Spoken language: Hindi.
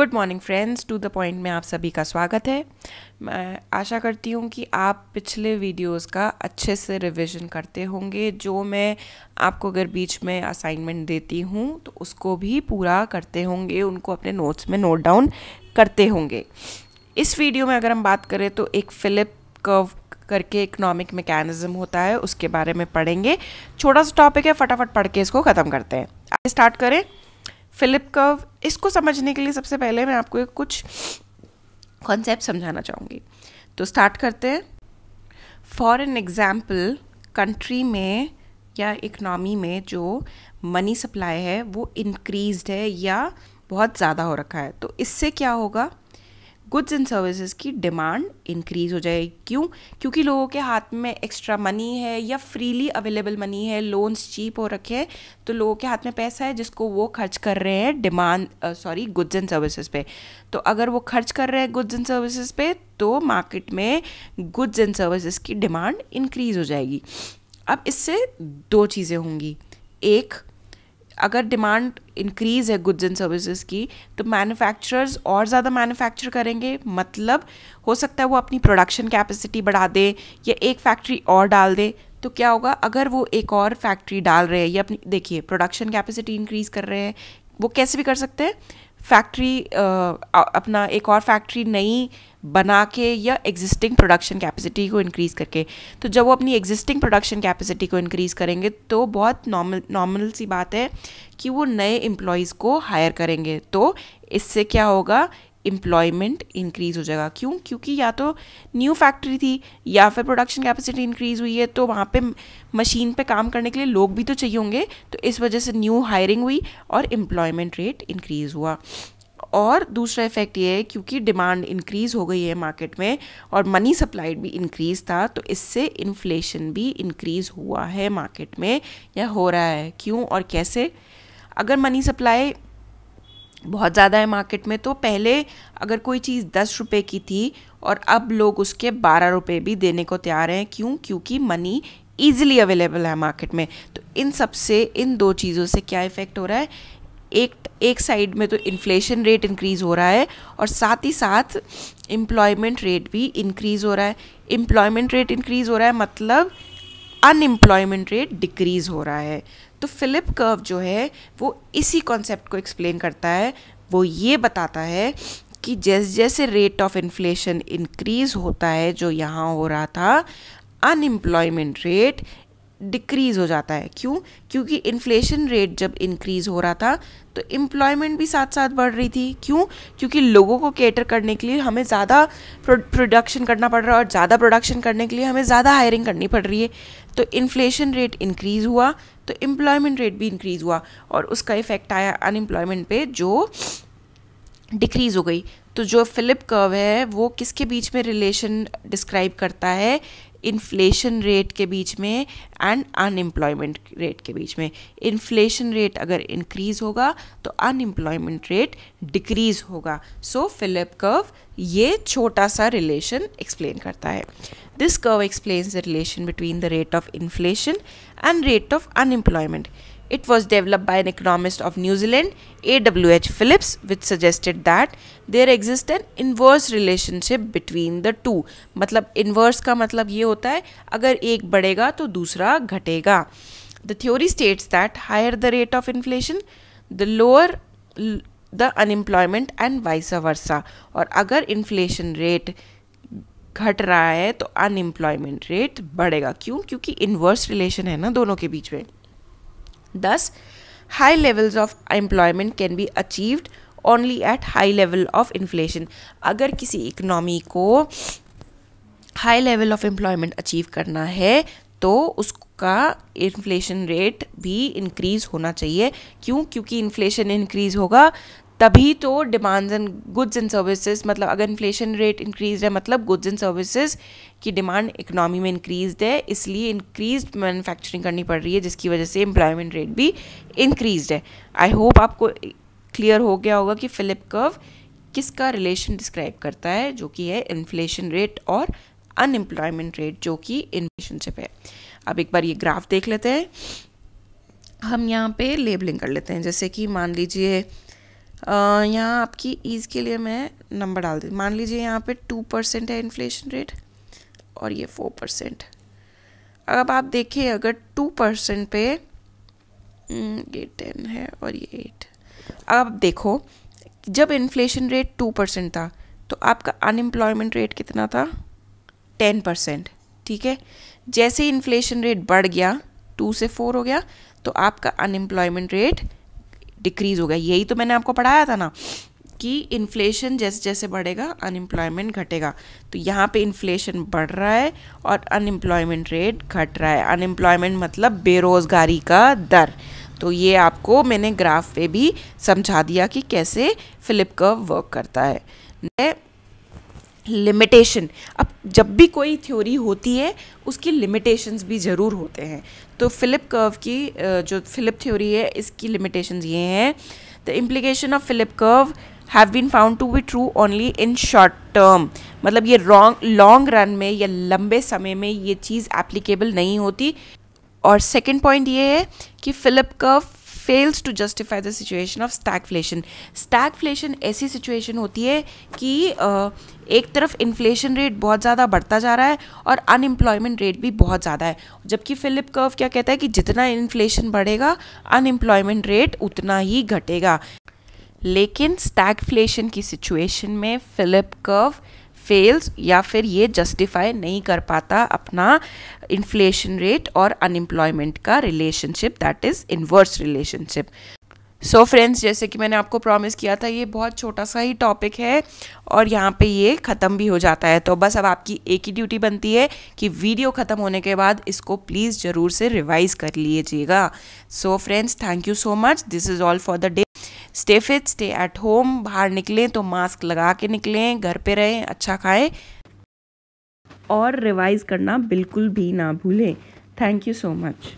Good morning friends, to the point में आप सभी का स्वागत है। मैं आशा करती हूँ कि आप पिछले वीडियोस का अच्छे से रिवीजन करते होंगे। जो मैं आपको अगर बीच में असाइनमेंट देती हूँ तो उसको भी पूरा करते होंगे, उनको अपने नोट्स में नोट डाउन करते होंगे। इस वीडियो में अगर हम बात करें तो एक फिलिप कर्व करके इकोनॉमिक मैकेनिज्म होता है, उसके बारे में पढ़ेंगे। छोटा सा टॉपिक है, फटाफट पढ़ के इसको ख़त्म करते हैं। आगे स्टार्ट करें। फिलिप कर्व, इसको समझने के लिए सबसे पहले मैं आपको कुछ कॉन्सेप्ट समझाना चाहूँगी। तो स्टार्ट करते हैं। फॉर एन एग्जाम्पल, कंट्री में या इकनॉमी में जो मनी सप्लाई है वो इंक्रीज्ड है या बहुत ज़्यादा हो रखा है, तो इससे क्या होगा, गुड्स एंड सर्विसेज की डिमांड इंक्रीज़ हो जाएगी। क्यों? क्योंकि लोगों के हाथ में एक्स्ट्रा मनी है या फ्रीली अवेलेबल मनी है, लोन्स चीप हो रखे हैं, तो लोगों के हाथ में पैसा है जिसको वो खर्च कर रहे हैं गुड्स एंड सर्विसेज पे। तो अगर वो खर्च कर रहे हैं गुड्स एंड सर्विसेज पे तो मार्केट में गुड्स एंड सर्विसेज की डिमांड इंक्रीज़ हो जाएगी। अब इससे दो चीज़ें होंगी। एक, अगर डिमांड इंक्रीज़ है गुड्स एंड सर्विसेज की तो मैन्युफैक्चरर्स और ज़्यादा मैन्युफैक्चर करेंगे, मतलब हो सकता है वो अपनी प्रोडक्शन कैपेसिटी बढ़ा दे या एक फैक्ट्री और डाल दे। तो क्या होगा, अगर वो एक और फैक्ट्री डाल रहे हैं या अपनी, देखिए, प्रोडक्शन कैपेसिटी इंक्रीज़ कर रहे हैं, वो कैसे भी कर सकते हैं, फैक्ट्री अपना एक और फैक्ट्री नई बना के या एग्जिस्टिंग प्रोडक्शन कैपेसिटी को इंक्रीज़ करके। तो जब वो अपनी एग्जिस्टिंग प्रोडक्शन कैपेसिटी को इंक्रीज़ करेंगे तो बहुत नॉर्मल सी बात है कि वो नए एम्प्लॉयज़ को हायर करेंगे। तो इससे क्या होगा, एम्प्लॉयमेंट इंक्रीज़ हो जाएगा। क्यों? क्योंकि या तो न्यू फैक्ट्री थी या फिर प्रोडक्शन कैपेसिटी इंक्रीज़ हुई है, तो वहाँ पे मशीन पे काम करने के लिए लोग भी तो चाहिए होंगे, तो इस वजह से न्यू हायरिंग हुई और एम्प्लॉयमेंट रेट इंक्रीज़ हुआ। और दूसरा इफेक्ट ये है, क्योंकि डिमांड इंक्रीज़ हो गई है मार्केट में और मनी सप्लाइड भी इंक्रीज़ था, तो इससे इन्फ्लेशन भी इंक्रीज़ हुआ है मार्केट में या हो रहा है। क्यों और कैसे? अगर मनी सप्लाई बहुत ज़्यादा है मार्केट में, तो पहले अगर कोई चीज़ 10 रुपये की थी और अब लोग उसके 12 रुपये भी देने को तैयार हैं। क्यों? क्योंकि मनी ईजिली अवेलेबल है मार्केट में। तो इन सब से, इन दो चीज़ों से क्या इफ़ेक्ट हो रहा है, एक साइड में तो इन्फ्लेशन रेट इंक्रीज़ हो रहा है और साथ ही साथ एम्प्लॉयमेंट रेट भी इंक्रीज़ हो रहा है। एम्प्लॉयमेंट रेट इंक्रीज़ हो रहा है मतलब अनएम्प्लॉयमेंट रेट डिक्रीज़ हो रहा है। तो फिलिप कर्व जो है वो इसी कॉन्सेप्ट को एक्सप्लेन करता है। वो ये बताता है कि जैसे जैसे रेट ऑफ इन्फ्लेशन इंक्रीज़ होता है, जो यहाँ हो रहा था, अनएम्प्लॉयमेंट रेट डिक्रीज़ हो जाता है। क्यों? क्योंकि इन्फ्लेशन रेट जब इंक्रीज़ हो रहा था तो एम्प्लॉयमेंट भी साथ साथ बढ़ रही थी। क्यों? क्योंकि लोगों को कैटर करने के लिए हमें ज़्यादा प्रोडक्शन करना पड़ रहा है और ज़्यादा प्रोडक्शन करने के लिए हमें ज़्यादा हायरिंग करनी पड़ रही है। तो इन्फ्लेशन रेट इंक्रीज़ हुआ तो एम्प्लॉयमेंट रेट भी इंक्रीज़ हुआ और उसका इफ़ेक्ट आया अनएम्प्लॉयमेंट पे, जो डिक्रीज़ हो गई। तो जो फिलिप कर्व है वो किसके बीच में रिलेशन डिस्क्राइब करता है, इन्फ्लेशन रेट के बीच में एंड अनएम्प्लॉयमेंट रेट के बीच में। इन्फ्लेशन रेट अगर इंक्रीज़ होगा तो अनएम्प्लॉयमेंट रेट डिक्रीज़ होगा। सो फिलिप कर्व ये छोटा सा रिलेशन एक्सप्लेन करता है। This curve explains the relation between the rate of inflation and rate of unemployment. It was developed by an economist of New Zealand, A.W.H. Phillips, which suggested that there exists an inverse relationship between the two. मतलब inverse का मतलब ये होता है, अगर एक बढ़ेगा तो दूसरा घटेगा. The theory states that higher the rate of inflation, the lower the unemployment and vice versa. और अगर inflation rate घट रहा है तो unemployment rate बढ़ेगा. क्यों? क्योंकि inverse relation है ना दोनों के बीच में. Thus, high levels of employment can be achieved only at high level of inflation. अगर किसी इकोनॉमी को high level of employment achieve करना है तो उसका इन्फ्लेशन रेट भी इंक्रीज़ होना चाहिए। क्यों? क्योंकि इन्फ्लेशन इंक्रीज़ होगा तभी तो demands and goods and services, मतलब अगर इन्फ्लेशन रेट इंक्रीज है मतलब गुड्स एंड सर्विसेज की डिमांड इकोनॉमी में इंक्रीज है, इसलिए इंक्रीज्ड मैन्युफैक्चरिंग करनी पड़ रही है, जिसकी वजह से एम्प्लॉयमेंट रेट भी इंक्रीज्ड है। आई होप आपको क्लियर हो गया होगा कि फिलिप कर्व किसका रिलेशन डिस्क्राइब करता है, जो कि है इन्फ्लेशन रेट और अनएम्प्लॉयमेंट रेट, जो कि रिलेशनशिप है। अब एक बार ये ग्राफ देख लेते हैं। हम यहाँ पे लेबलिंग कर लेते हैं, जैसे कि मान लीजिए यहाँ आपकी ईज़ के लिए मैं नंबर डाल दी, मान लीजिए यहाँ पे 2% है इन्फ्लेशन रेट और ये 4%। अब आप देखिए अगर 2% पे ये 10 है और ये 8, अब देखो जब इन्फ्लेशन रेट 2% था तो आपका अनएम्प्लॉयमेंट रेट कितना था? 10%। ठीक है, जैसे ही इन्फ्लेशन रेट बढ़ गया 2 से 4 हो गया तो आपका अनएम्प्लॉयमेंट रेट डिक्रीज़ हो गया। यही तो मैंने आपको पढ़ाया था ना कि इन्फ्लेशन जैसे जैसे बढ़ेगा अनएम्प्लॉयमेंट घटेगा। तो यहाँ पे इन्फ्लेशन बढ़ रहा है और अनएम्प्लॉयमेंट रेट घट रहा है। अनएम्प्लॉयमेंट मतलब बेरोज़गारी का दर। तो ये आपको मैंने ग्राफ पे भी समझा दिया कि कैसे फिलिप कर्व वर्क करता है। लिमिटेशन, अब जब भी कोई थ्योरी होती है उसकी लिमिटेशंस भी ज़रूर होते हैं। तो फिलिप कर्व की जो फिलिप थ्योरी है इसकी लिमिटेशंस ये हैं, the implication of Phillip curve have been found to be true only in short term, मतलब ये लॉन्ग रन में या लंबे समय में ये चीज़ एप्लीकेबल नहीं होती। और सेकेंड पॉइंट ये है कि Phillip curve fails to justify the situation of stagflation. Stagflation ऐसी सिचुएशन होती है कि एक तरफ इन्फ्लेशन रेट बहुत ज़्यादा बढ़ता जा रहा है और अनएम्प्लॉयमेंट रेट भी बहुत ज़्यादा है, जबकि फिलिप कर्व क्या कहता है कि जितना इन्फ्लेशन बढ़ेगा अनएम्प्लॉयमेंट रेट उतना ही घटेगा। लेकिन स्टैगफ्लेशन की सिचुएशन में फिलिप कर्व फेल्स या फिर ये जस्टिफाई नहीं कर पाता अपना इन्फ्लेशन रेट और अनएम्प्लॉयमेंट का relationship, that is inverse relationship. So friends, जैसे कि मैंने आपको प्रॉमिस किया था ये बहुत छोटा सा ही टॉपिक है और यहाँ पे ये ख़त्म भी हो जाता है। तो बस अब आपकी एक ही ड्यूटी बनती है कि वीडियो ख़त्म होने के बाद इसको प्लीज़ ज़रूर से रिवाइज़ कर लीजिएगा। So friends, thank you so much, this is all for the day. Stay fit, stay at home, बाहर निकलें तो मास्क लगा के निकलें, घर पे रहें, अच्छा खाएं और रिवाइज़ करना बिल्कुल भी ना भूलें। Thank you so much.